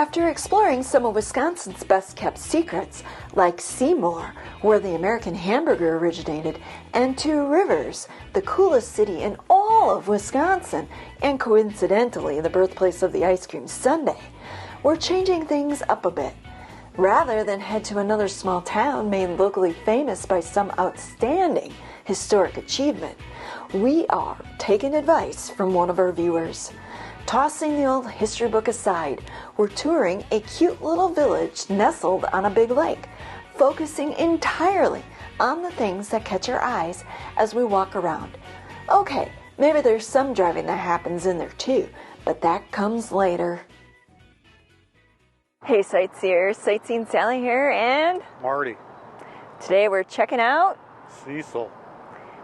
After exploring some of Wisconsin's best-kept secrets, like Seymour, where the American hamburger originated, and Two Rivers, the coolest city in all of Wisconsin, and coincidentally the birthplace of the ice cream sundae, we're changing things up a bit. Rather than head to another small town made locally famous by some outstanding historic achievement, we are taking advice from one of our viewers. Tossing the old history book aside, we're touring a cute little village nestled on a big lake, focusing entirely on the things that catch our eyes as we walk around. Okay, maybe there's some driving that happens in there too, but that comes later. Hey sightseers, Sightseeing Sally here and Marty. Today we're checking out Cecil.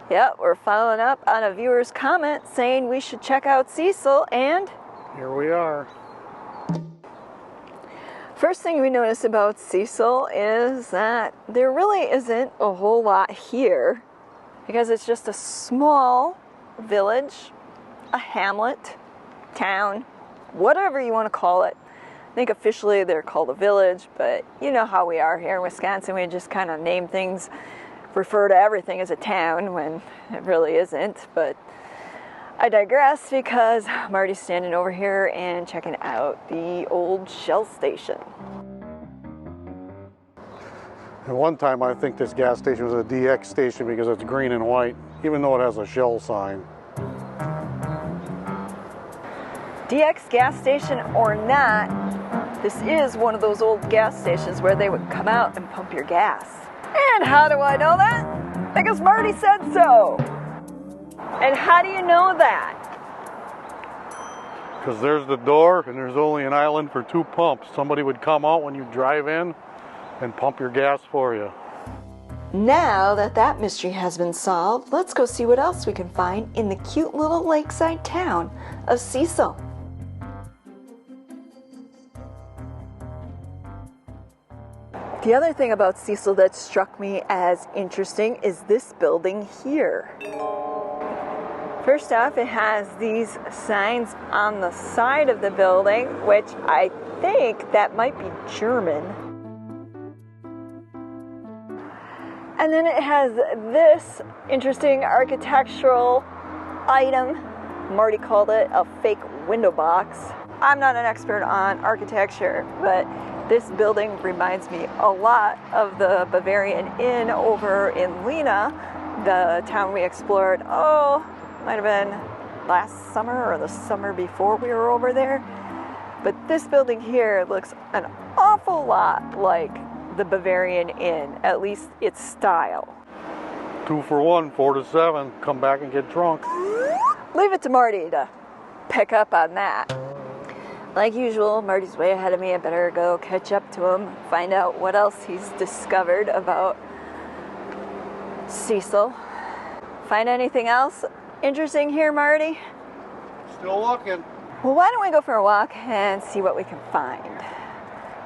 Yep, we're following up on a viewer's comment saying we should check out Cecil, and here we are. First thing we notice about Cecil is that there really isn't a whole lot here because it's just a small village, a hamlet, town, whatever you want to call it. I think officially they're called a village, but you know how we are here in Wisconsin. We just kind of name things, refer to everything as a town when it really isn't. But I digress because Marty's standing over here and checking out the old Shell station. At one time I think this gas station was a DX station because it's green and white, even though it has a Shell sign. DX gas station or not, this is one of those old gas stations where they would come out and pump your gas. And how do I know that? Because Marty said so. And how do you know that? Because there's the door and there's only an island for 2 pumps. Somebody would come out when you drive in and pump your gas for you. Now that that mystery has been solved, let's go see what else we can find in the cute little lakeside town of Cecil. The other thing about Cecil that struck me as interesting is this building here. First off, it has these signs on the side of the building, which I think that might be German. And then it has this interesting architectural item. Marty called it a fake window box. I'm not an expert on architecture, but this building reminds me a lot of the Bavarian Inn over in Lena, the town we explored, might have been last summer or the summer before we were over there. But this building here looks an awful lot like the Bavarian Inn, at least its style. 2 for 1, 4 to 7. Come back and get drunk. Leave it to Marty to pick up on that. Like usual, Marty's way ahead of me. I better go catch up to him, find out what else he's discovered about Cecil. Find anything else interesting here, Marty? Still looking. Well, why don't we go for a walk and see what we can find?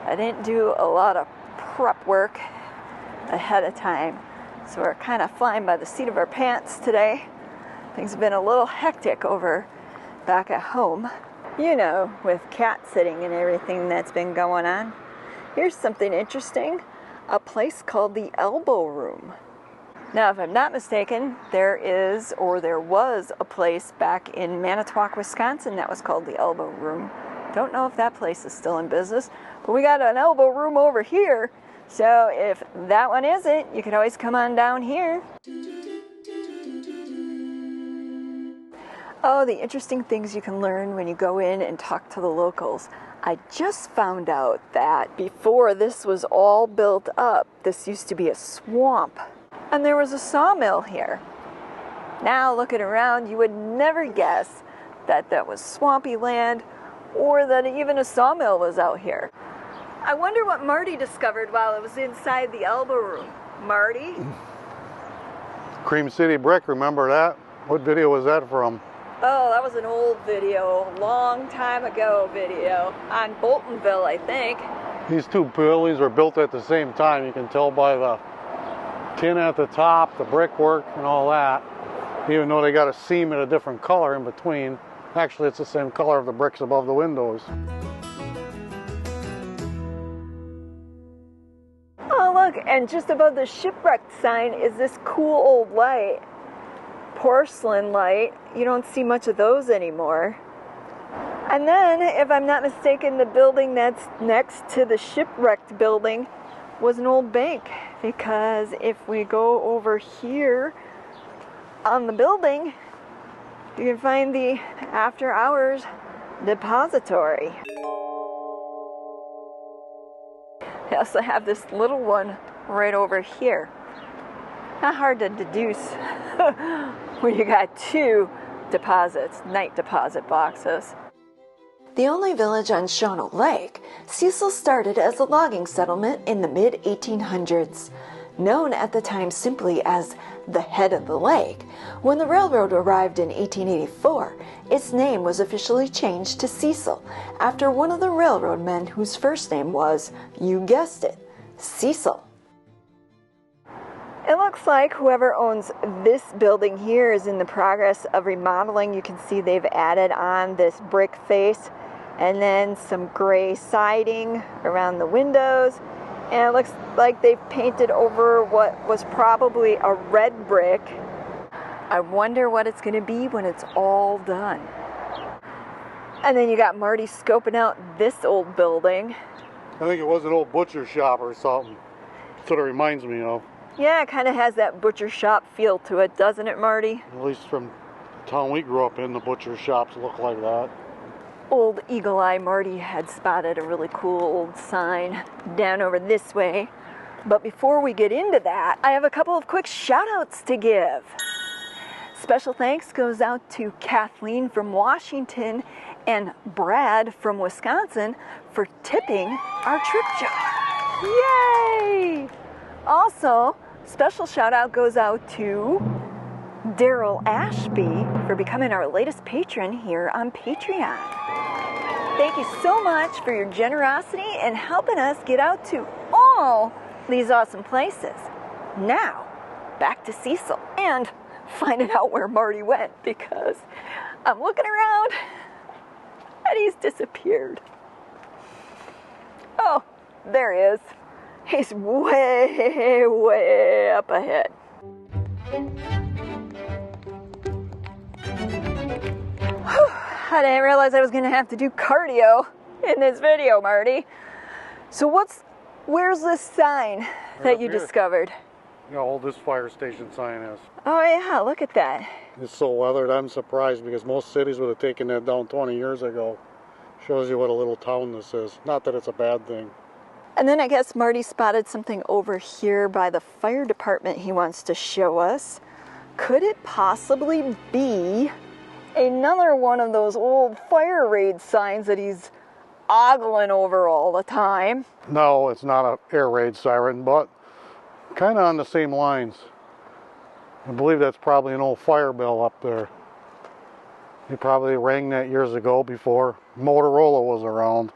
I didn't do a lot of prep work ahead of time, so we're kind of flying by the seat of our pants today. Things have been a little hectic over back at home. You know, with cat sitting and everything that's been going on. Here's something interesting, a place called the Elbow Room. Now, if I'm not mistaken, there was a place back in Manitowoc, Wisconsin that was called the Elbow Room. Don't know if that place is still in business, but we got an Elbow Room over here. So if that one isn't, you could always come on down here. Oh, the interesting things you can learn when you go in and talk to the locals. I just found out that before this was all built up, this used to be a swamp. And there was a sawmill here. Now, looking around, you would never guess that that was swampy land or that even a sawmill was out here. I wonder what Marty discovered while it was inside the Elbow Room. Marty? Cream City Brick, remember that? What video was that from? Oh, that was an old video, long time ago video, on Boltonville, I think. These 2 buildings were built at the same time. You can tell by the tin at the top, the brickwork and all that. Even though they got a seam in a different color in between. Actually, it's the same color of the bricks above the windows. And just above the shipwrecked sign is this cool old light. Porcelain light. You don't see much of those anymore. And then, if I'm not mistaken, the building that's next to the shipwrecked building was an old bank. Because if we go over here on the building, you can find the after hours depository. They also have this little one right over here. Not hard to deduce when you got two deposits, night deposit boxes. The only village on Shawano Lake, Cecil started as a logging settlement in the mid-1800s. Known at the time simply as the head of the lake, when the railroad arrived in 1884, its name was officially changed to Cecil, after one of the railroad men whose first name was, you guessed it, Cecil. It looks like whoever owns this building here is in the progress of remodeling. You can see they've added on this brick face and then some gray siding around the windows. And it looks like they've painted over what was probably a red brick. I wonder what it's going to be when it's all done. And then you got Marty scoping out this old building. I think it was an old butcher shop or something. That's what it reminds me of. Yeah, it kind of has that butcher shop feel to it, doesn't it, Marty? At least from the town we grew up in, the butcher shops look like that. Old Eagle Eye Marty had spotted a really cool old sign down over this way. But before we get into that, I have a couple of quick shout outs to give. Special thanks goes out to Kathleen from Washington and Brad from Wisconsin for tipping our trip jar. Yay! Also, special shout out goes out to Daryl Ashby for becoming our latest patron here on Patreon. Thank you so much for your generosity and helping us get out to all these awesome places. Now, back to Cecil and finding out where Marty went, because I'm looking around and he's disappeared. Oh, there he is. He's way, way up ahead. I didn't realize I was going to have to do cardio in this video, Marty. So where's this sign that you discovered? You know how old this fire station sign is. Oh yeah, look at that. It's so weathered, I'm surprised, because most cities would have taken that down 20 years ago. Shows you what a little town this is. Not that it's a bad thing. And then I guess Marty spotted something over here by the fire department he wants to show us. Could it possibly be another one of those old fire raid signs that he's ogling over all the time? No, it's not an air raid siren, but kind of on the same lines. I believe that's probably an old fire bell up there. They probably rang that years ago before Motorola was around.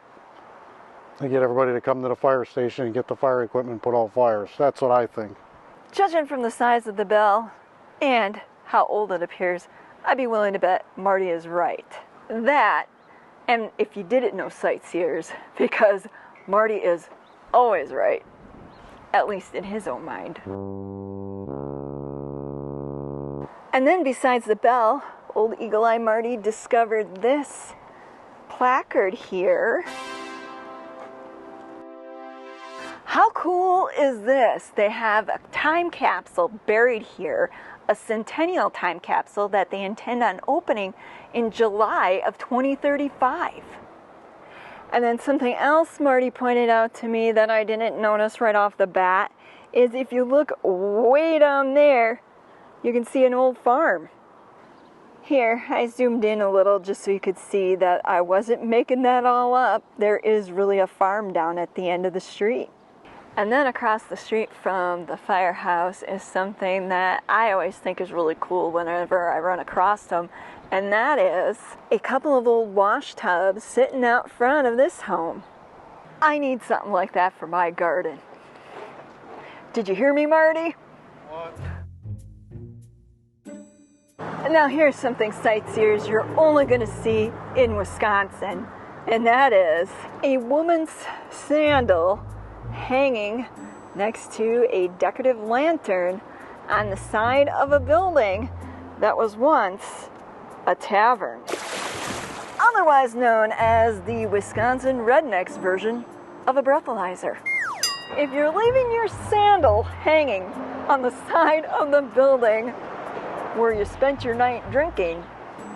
They get everybody to come to the fire station and get the fire equipment, put out fires. That's what I think. Judging from the size of the bell and how old it appears, I'd be willing to bet Marty is right. That, and if you didn't know sightseers, because Marty is always right, at least in his own mind. And then besides the bell, old Eagle Eye Marty discovered this placard here. How cool is this? They have a time capsule buried here, a centennial time capsule that they intend on opening in July of 2035. And then something else Marty pointed out to me that I didn't notice right off the bat is if you look way down there, you can see an old farm. Here, I zoomed in a little just so you could see that I wasn't making that all up. There is really a farm down at the end of the street. And then across the street from the firehouse is something that I always think is really cool whenever I run across them. And that is a couple of old wash tubs sitting out front of this home. I need something like that for my garden. Did you hear me, Marty? What? And now here's something sightseers you're only going to see in Wisconsin. And that is a woman's sandal hanging next to a decorative lantern on the side of a building that was once a tavern, otherwise known as the Wisconsin Rednecks version of a breathalyzer. If you're leaving your sandal hanging on the side of the building where you spent your night drinking,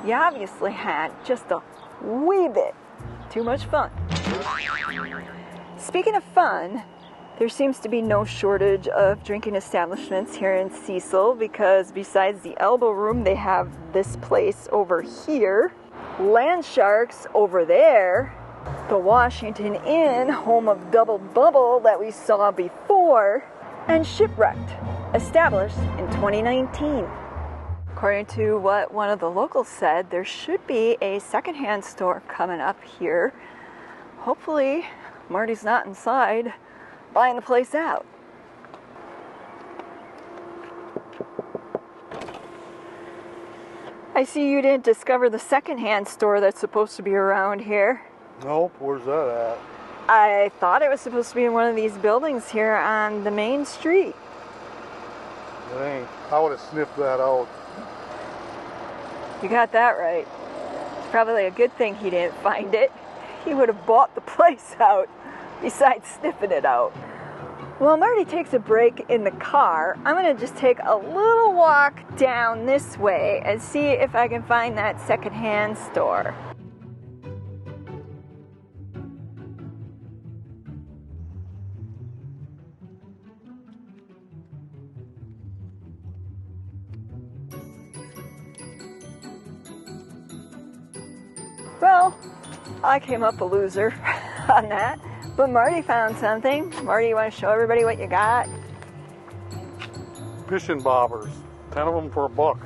you obviously had just a wee bit too much fun. Speaking of fun, there seems to be no shortage of drinking establishments here in Cecil, because besides the Elbow Room, they have this place over here, Land Sharks over there, the Washington Inn, home of Double Bubble that we saw before, and Shipwrecked, established in 2019. According to what one of the locals said, there should be a secondhand store coming up here. Hopefully, Marty's not inside buying the place out. I see you didn't discover the secondhand store that's supposed to be around here. Nope, where's that at? I thought it was supposed to be in one of these buildings here on the main street. It ain't. I would have sniffed that out. You got that right. It's probably a good thing he didn't find it. He would have bought the place out, besides sniffing it out. While Marty takes a break in the car, I'm going to just take a little walk down this way and see if I can find that secondhand store. Well, I came up a loser on that, but Marty found something. Marty, you want to show everybody what you got? Fishing bobbers. 10 of them for $1.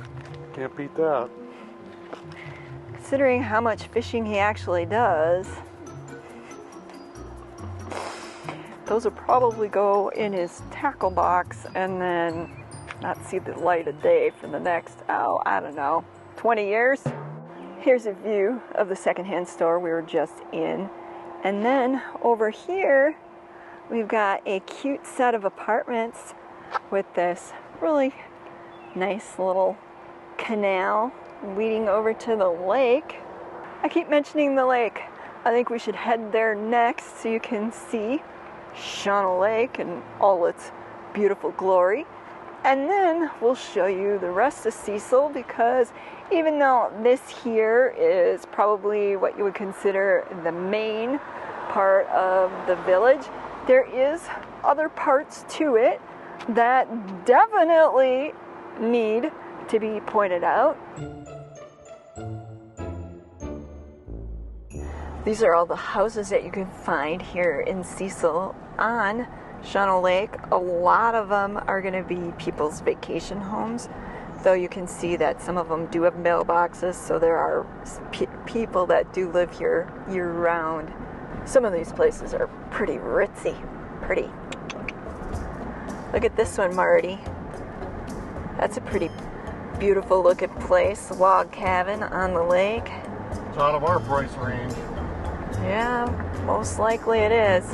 Can't beat that. Considering how much fishing he actually does, those will probably go in his tackle box and then not see the light of day for the next, I don't know, 20 years. Here's a view of the secondhand store we were just in. And then over here, we've got a cute set of apartments with this really nice little canal leading over to the lake. I keep mentioning the lake. I think we should head there next so you can see Shawano Lake and all its beautiful glory. And then we'll show you the rest of Cecil, because even though this here is probably what you would consider the main part of the village, there is other parts to it that definitely need to be pointed out. These are all the houses that you can find here in Cecil on Shawano Lake. A lot of them are going to be people's vacation homes, though you can see that some of them do have mailboxes, so there are people that do live here year-round. Some of these places are pretty ritzy. Pretty. Look at this one, Marty. That's a pretty beautiful looking place. Log cabin on the lake. It's out of our price range. Yeah, most likely it is.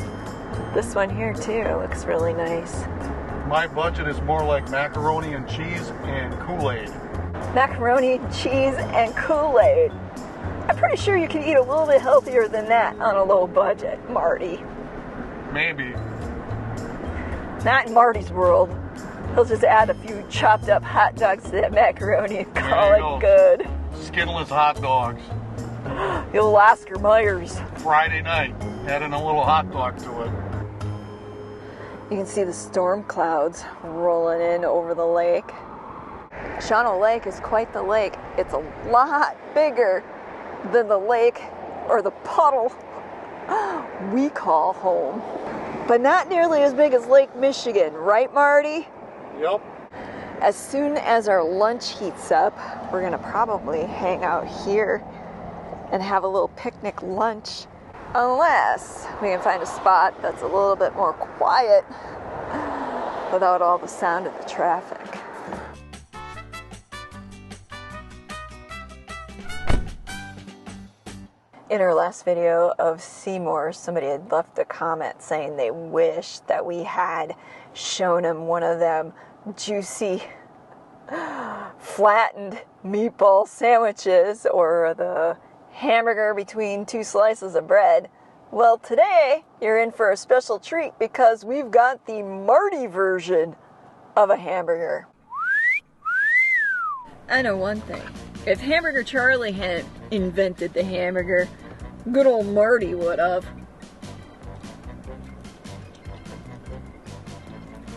This one here too looks really nice. My budget is more like macaroni and cheese and Kool-Aid. Macaroni, cheese, and Kool-Aid. I'm pretty sure you can eat a little bit healthier than that on a low budget, Marty. Maybe. Not in Marty's world. He'll just add a few chopped up hot dogs to that macaroni and call it good. Skinless hot dogs. You'll Oscar Myers. Friday night, adding a little hot dog to it. You can see the storm clouds rolling in over the lake. Shawano Lake is quite the lake. It's a lot bigger than the lake or the puddle we call home. But not nearly as big as Lake Michigan, right, Marty? Yep. As soon as our lunch heats up, we're gonna probably hang out here and have a little picnic lunch, unless we can find a spot that's a little bit more quiet without all the sound of the traffic. In our last video of Seymour, somebody had left a comment saying they wish that we had showing him one of them juicy flattened meatball sandwiches or the hamburger between two slices of bread. Well, today you're in for a special treat because we've got the Marty version of a hamburger. I know one thing. If Hamburger Charlie hadn't invented the hamburger, good old Marty would have.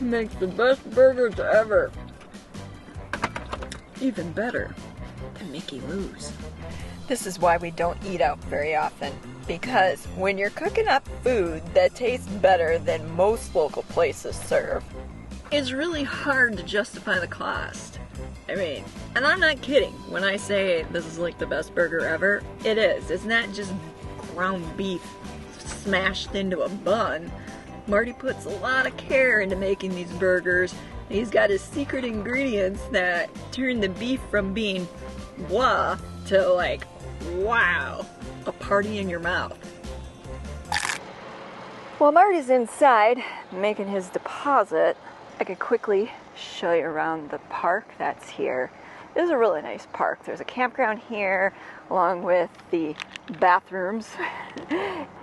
Makes the best burgers ever. Even better than Mickey Lou's. This is why we don't eat out very often. Because when you're cooking up food that tastes better than most local places serve, it's really hard to justify the cost. I mean, and I'm not kidding when I say this is like the best burger ever. It is. It's not just ground beef smashed into a bun. Marty puts a lot of care into making these burgers. He's got his secret ingredients that turn the beef from being blah to like, wow, a party in your mouth. While Marty's inside making his deposit, I could quickly show you around the park that's here. It is a really nice park. There's a campground here along with the bathrooms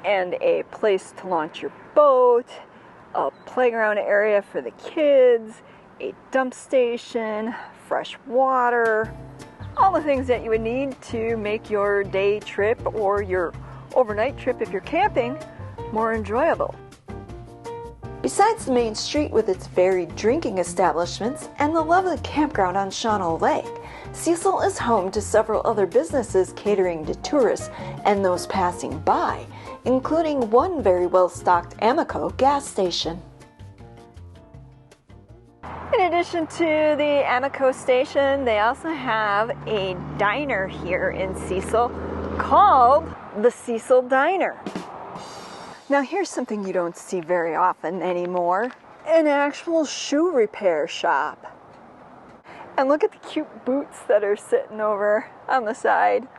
and a place to launch your boat, a playground area for the kids, a dump station, fresh water, all the things that you would need to make your day trip or your overnight trip if you're camping more enjoyable. Besides the main street with its varied drinking establishments and the lovely campground on Shawano Lake, Cecil is home to several other businesses catering to tourists and those passing by, including one very well-stocked Amoco gas station. In addition to the Amoco station, they also have a diner here in Cecil called the Cecil Diner. Now here's something you don't see very often anymore, an actual shoe repair shop. And look at the cute boots that are sitting over on the side.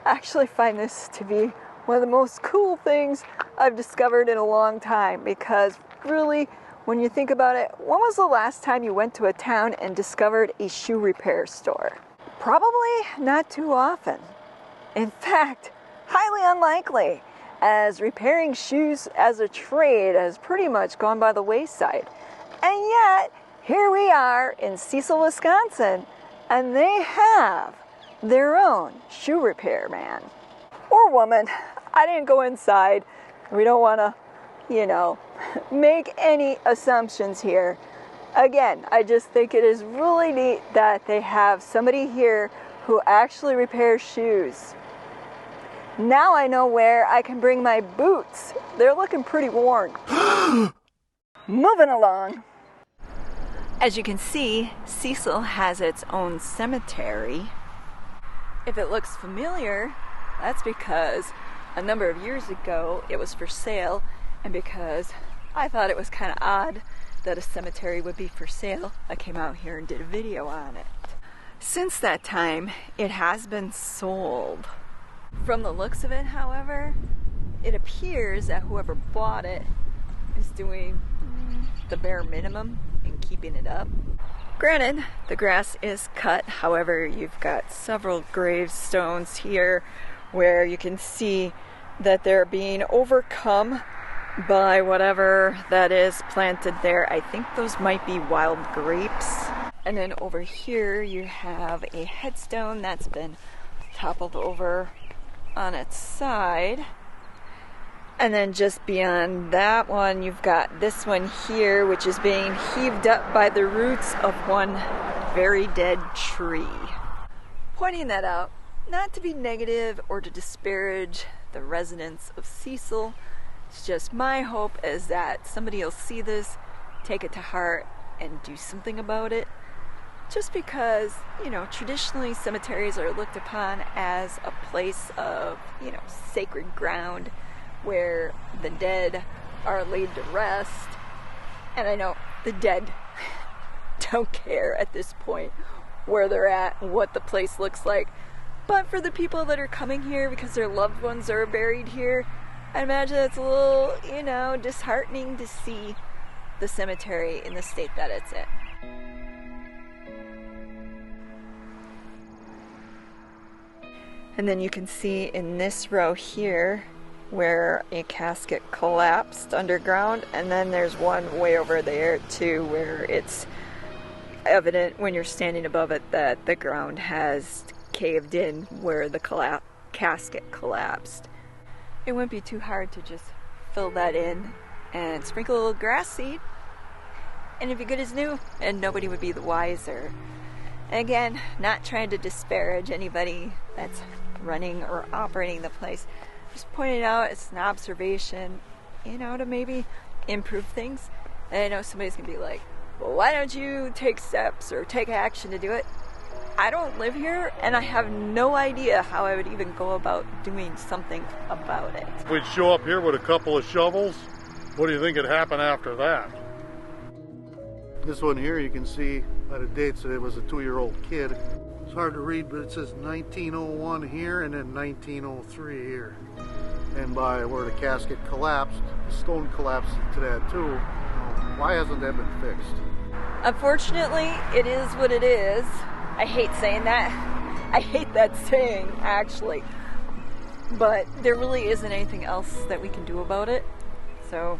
I actually find this to be one of the most cool things I've discovered in a long time because really, when you think about it, when was the last time you went to a town and discovered a shoe repair store? Probably not too often. In fact, highly unlikely, as repairing shoes as a trade has pretty much gone by the wayside. And yet, here we are in Cecil, Wisconsin, and they have their own shoe repair man. Or woman. I didn't go inside. We don't want to, make any assumptions here. Again, I just think it is really neat that they have somebody here who actually repairs shoes. Now I know where I can bring my boots. They're looking pretty worn. Moving along. As you can see, Cecil has its own cemetery. If it looks familiar, that's because a number of years ago it was for sale, and because I thought it was kind of odd that a cemetery would be for sale, I came out here and did a video on it. Since that time, it has been sold. From the looks of it, however, it appears that whoever bought it is doing the bare minimum in keeping it up. Granted, the grass is cut, however, you've got several gravestones here where you can see that they're being overcome by whatever that is planted there. I think those might be wild grapes. And then over here you have a headstone that's been toppled over on its side. And then just beyond that one, you've got this one here, which is being heaved up by the roots of one very dead tree. Pointing that out, not to be negative or to disparage the residents of Cecil. It's just my hope is that somebody will see this, take it to heart, and do something about it. Just because, traditionally cemeteries are looked upon as a place of, sacred ground where the dead are laid to rest. And I know the dead don't care at this point where they're at and what the place looks like. But for the people that are coming here because their loved ones are buried here, I imagine it's a little, disheartening to see the cemetery in the state that it's in. And then you can see in this row here where a casket collapsed underground, and then there's one way over there too where it's evident when you're standing above it that the ground has caved in where the casket collapsed. It wouldn't be too hard to just fill that in and sprinkle a little grass seed, and it'd be good as new, and nobody would be the wiser. And again, not trying to disparage anybody that's running or operating the place, just pointing out it's an observation, you know, to maybe improve things. And I know somebody's gonna be like, well, why don't you take steps or take action to do it? I don't live here, and I have no idea how I would even go about doing something about it. If we'd show up here with a couple of shovels, what do you think would happen after that? This one here, you can see by the dates that it was a 2-year-old kid. It's hard to read, but it says 1901 here and then 1903 here. And by where the casket collapsed, the stone collapsed to that too. Why hasn't that been fixed? Unfortunately, it is what it is. I hate saying that. I hate that saying, actually. But there really isn't anything else that we can do about it. So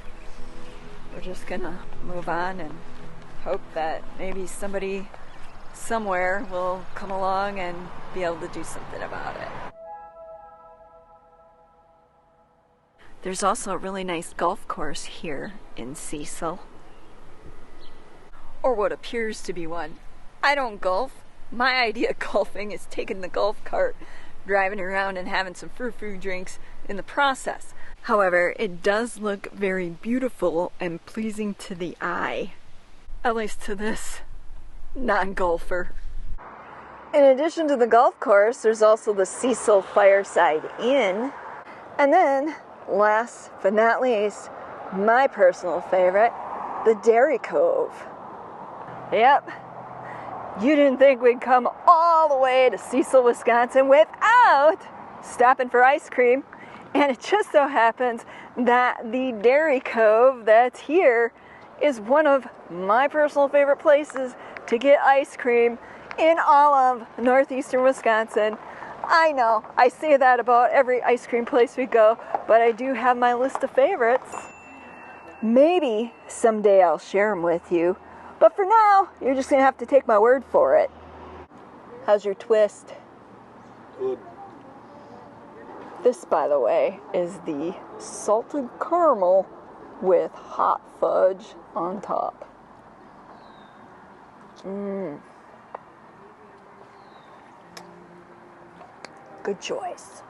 we're just gonna move on and hope that maybe somebody somewhere will come along and be able to do something about it. There's also a really nice golf course here in Cecil. Or what appears to be one. I don't golf. My idea of golfing is taking the golf cart, driving around and having some frou-frou drinks in the process. However, it does look very beautiful and pleasing to the eye. At least to this non-golfer. In addition to the golf course, there's also the Cecil Fireside Inn. And then, last but not least, my personal favorite, the Dairy Cove. Yep, you didn't think we'd come all the way to Cecil, Wisconsin without stopping for ice cream. And it just so happens that the Dairy Cove that's here is one of my personal favorite places to get ice cream in all of northeastern Wisconsin. I know, I say that about every ice cream place we go, but I do have my list of favorites. Maybe someday I'll share them with you, but for now, you're just gonna have to take my word for it. How's your twist? Good. This, by the way, is the salted caramel with hot fudge on top. Good choice.